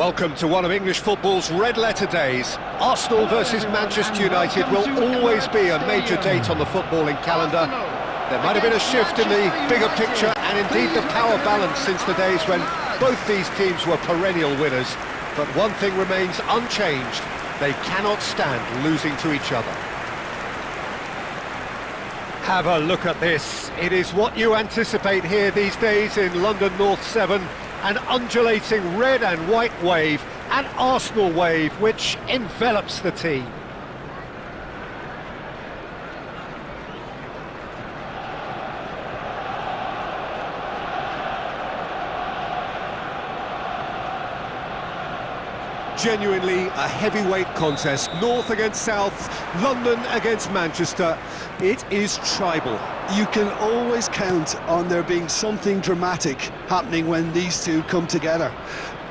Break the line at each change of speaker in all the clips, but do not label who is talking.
Welcome to one of English football's red-letter days. Arsenal versus Manchester United will always be a major date on the footballing calendar. There might have been a shift in the bigger picture and indeed the power balance since the days when both these teams were perennial winners. But one thing remains unchanged: they cannot stand losing to each other. Have a look at this. It is what you anticipate here these days in London North 7. An undulating red and white wave, an Arsenal wave which envelops the team. Genuinely a heavyweight contest, North against South, London against Manchester. It is tribal.
You can always count on there being something dramatic happening when these two come together.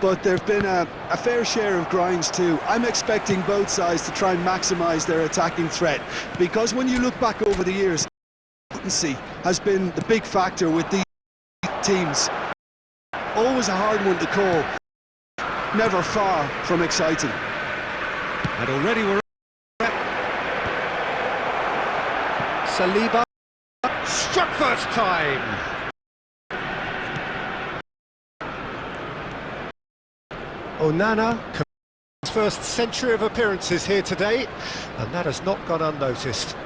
But there have been a fair share of grinds too. I'm expecting both sides to try and maximise their attacking threat, because when you look back over the years, potency has been the big factor with these teams. Always a hard one to call. Never far from exciting.
And already we're... Saliba struck first time. Onana, his first century of appearances here today, and that has not gone unnoticed.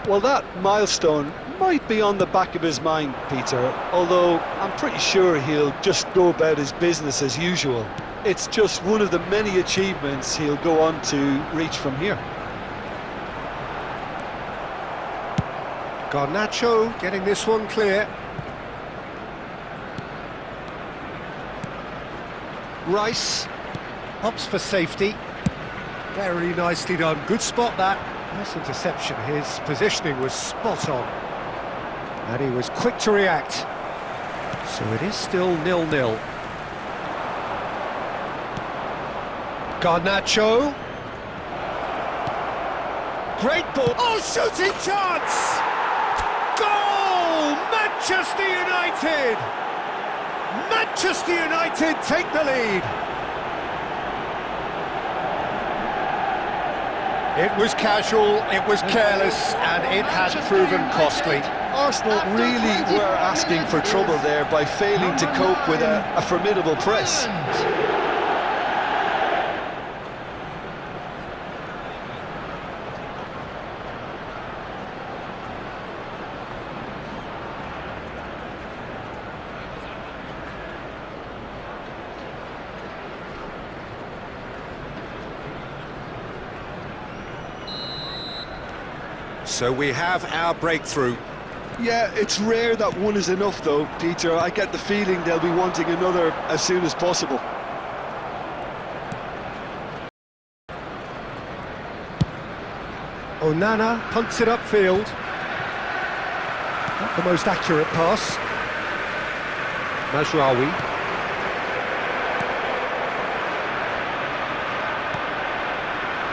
Well, that milestone might be on the back of his mind, Peter, although I'm pretty sure he'll just go about his business as usual. It's just one of the many achievements he'll go on to reach from here.
Garnacho getting this one clear. Rice opts for safety. Very nicely done. Good spot that. Nice interception. His positioning was spot on. And he was quick to react. So it is still 0-0. Garnacho. Great ball. Oh, shooting chance! Goal! Manchester United! Manchester United take the lead. It was casual, it was careless, and it has proven costly.
Arsenal really were asking for trouble there by failing to cope with a formidable press.
So we have our breakthrough.
Yeah, it's rare that one is enough though, Peter. I get the feeling they'll be wanting another as soon as possible.
Onana punts it upfield. Not the most accurate pass. Mazraoui.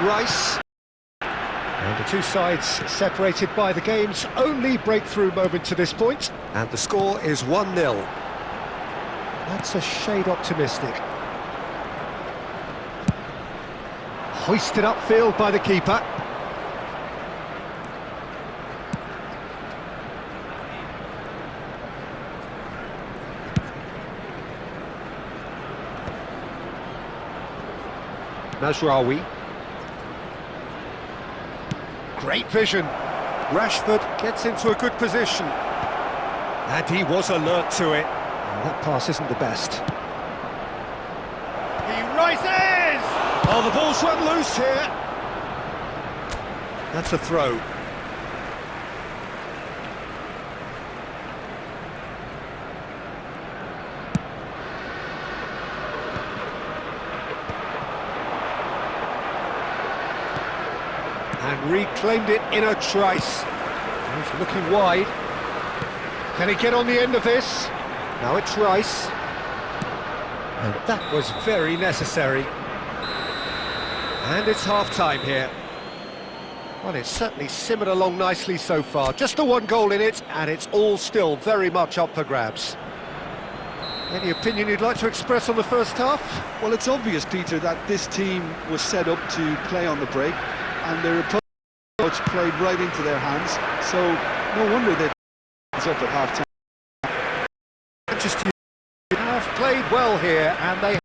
Rice. And the two sides separated by the game's only breakthrough moment to this point. And the score is 1-0. That's a shade optimistic. Hoisted upfield by the keeper. Mazraoui. Great vision. Rashford gets into a good position. And he was alert to it. That pass isn't the best. He rises! Oh, the ball's run loose here. That's a throw. And reclaimed it in a trice. He's looking wide. Can he get on the end of this? Now it's Rice. And that was very necessary. And it's half-time here. Well, it's certainly simmered along nicely so far. Just the one goal in it, and it's all still very much up for grabs. Any opinion you'd like to express on the first half?
Well, it's obvious, Peter, that this team was set up to play on the break, and their approach played right into their hands, so no wonder they've up at half-time.
Manchester United have played well here, and they have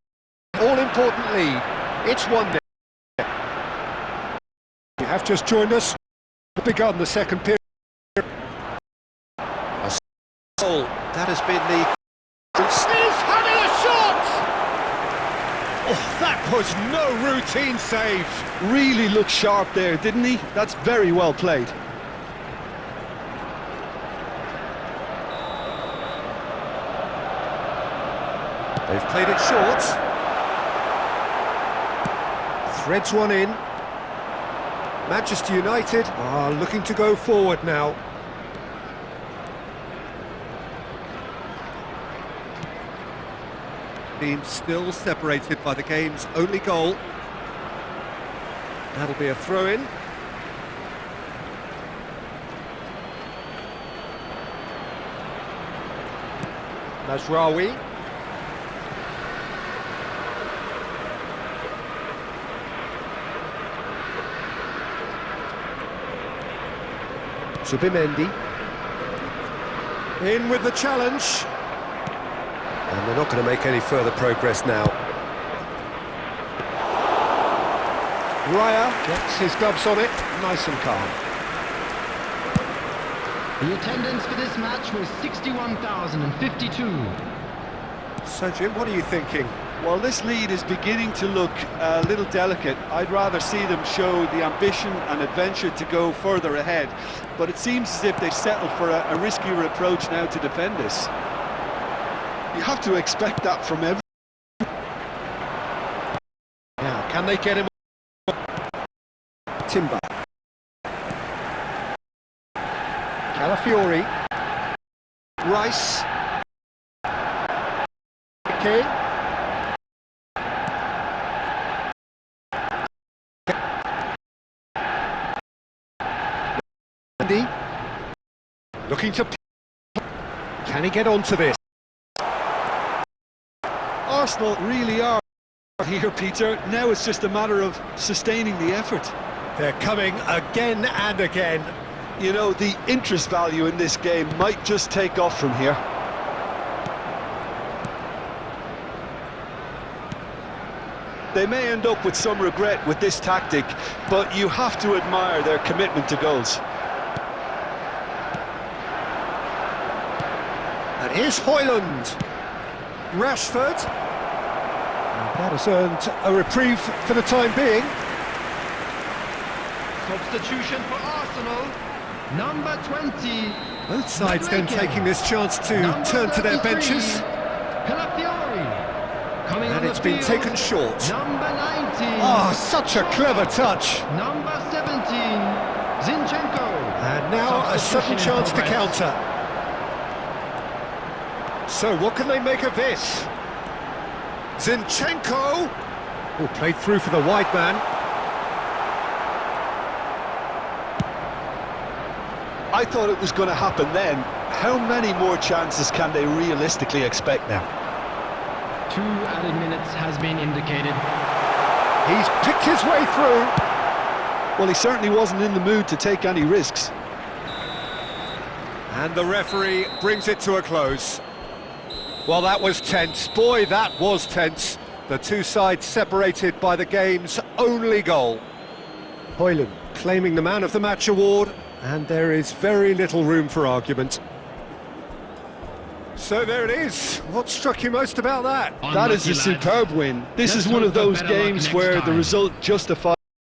all-important lead. It's 1-0. You have just joined us. We've begun the second period. A goal. That has been the... He's having a shot! Oh, that was no routine save.
Really looked sharp there, didn't he? That's very well played.
They've played it short. Threads one in. Manchester United are looking to go forward now. Team still separated by the game's only goal. That'll be a throw-in. Mazraoui. Zubimendi. In with the challenge. And they're not going to make any further progress now. Raya gets his gloves on it, nice and calm.
The attendance for this match was 61,052.
So Jim, what are you thinking?
Well, this lead is beginning to look a little delicate. I'd rather see them show the ambition and adventure to go further ahead. But it seems as if they settled for a riskier approach now to defend this. You have to expect that from everyone.
Now, can they get him? Timber. Calafiori. Rice. King. Andy. Looking to... Can he get onto this?
Arsenal really are here, Peter. Now it's just a matter of sustaining the effort.
They're coming again and again.
You know, the interest value in this game might just take off from here. They may end up with some regret with this tactic, but you have to admire their commitment to goals.
And here's Højlund. Rashford. And that has earned a reprieve for the time being.
Substitution for Arsenal, number 20.
Both sides then taking this chance to
Number
turn to their
33,
benches.
Calafiori. Coming
And
on
it's
the
been
field,
taken short.
Number 19.
Oh, such a clever touch.
Number 17, Zinchenko.
And now a sudden
Substitution in
chance to
progress.
counter. So what can they make of this? Zinchenko! Oh, played through for the wide man.
I thought it was going to happen then. How many more chances can they realistically expect now?
2 added minutes has been indicated.
He's picked his way through.
Well, he certainly wasn't in the mood to take any risks.
And the referee brings it to a close. Well, that was tense. Boy, that was tense. The two sides separated by the game's only goal. Højlund claiming the Man of the Match award, and there is very little room for argument. So there it is. What struck you most about that?
That is a superb win. This is one of those games where the result justifies